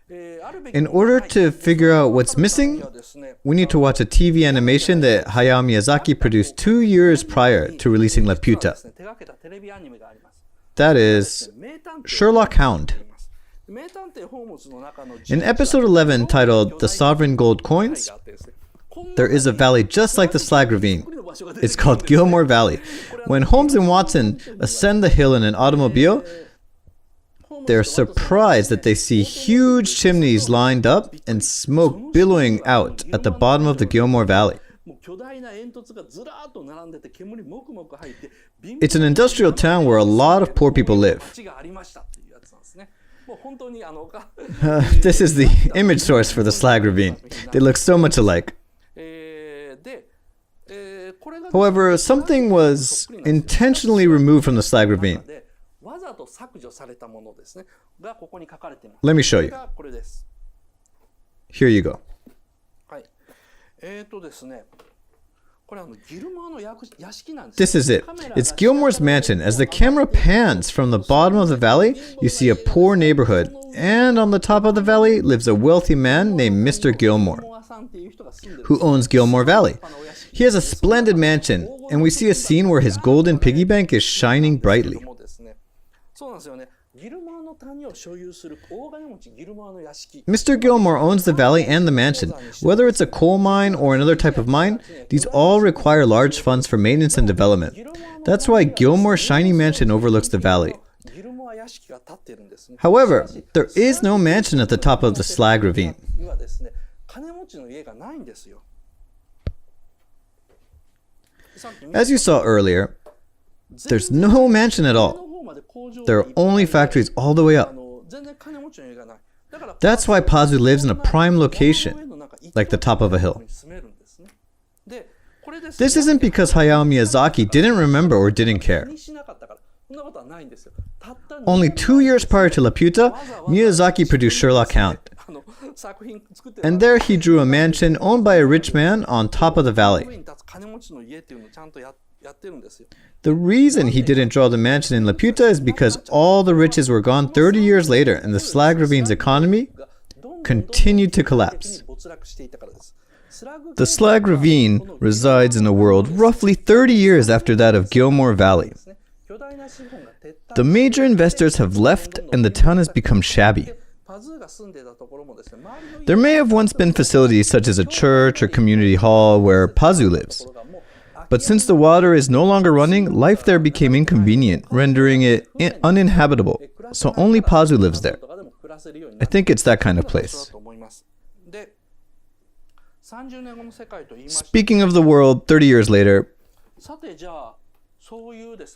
In order to figure out what's missing, we need to watch a TV animation that Hayao Miyazaki produced 2 years prior to releasing Laputa. That is Sherlock Hound. In episode 11, titled The Sovereign Gold Coins, there is a valley just like the Slag Ravine. It's called Gilmore Valley. When Holmes and Watson ascend the hill in an automobile, they're surprised that they see huge chimneys lined up and smoke billowing out at the bottom of the Gilmore Valley. It's an industrial town where a lot of poor people live. This is the image source for the Slag Ravine. They look so much alike. However, something was intentionally removed from the Slag Ravine. Let me show you. Here you go. This is it. It's Gilmore's mansion. As the camera pans from the bottom of the valley, you see a poor neighborhood. And on the top of the valley lives a wealthy man named Mr. Gilmore, who owns Gilmore Valley. He has a splendid mansion, and we see a scene where his golden piggy bank is shining brightly. Mr. Gilmore owns the valley and the mansion. Whether it's a coal mine or another type of mine, these all require large funds for maintenance and development. That's why Gilmore's shiny mansion overlooks the valley. However, there is no mansion at the top of the Slag Ravine. As you saw earlier, there's no mansion at all. There are only factories all the way up. That's why Pazu lives in a prime location, like the top of a hill. This isn't because Hayao Miyazaki didn't remember or didn't care. Only 2 years prior to Laputa, Miyazaki produced Sherlock Hound. And there he drew a mansion owned by a rich man on top of the valley. The reason he didn't draw the mansion in Laputa is because all the riches were gone 30 years later and the Slag Ravine's economy continued to collapse. The Slag Ravine resides in a world roughly 30 years after that of Gilmore Valley. The major investors have left and the town has become shabby. There may have once been facilities such as a church or community hall where Pazu lives. But since the water is no longer running, life there became inconvenient, rendering it uninhabitable. So only Pazu lives there. I think it's that kind of place. Speaking of the world 30 years later,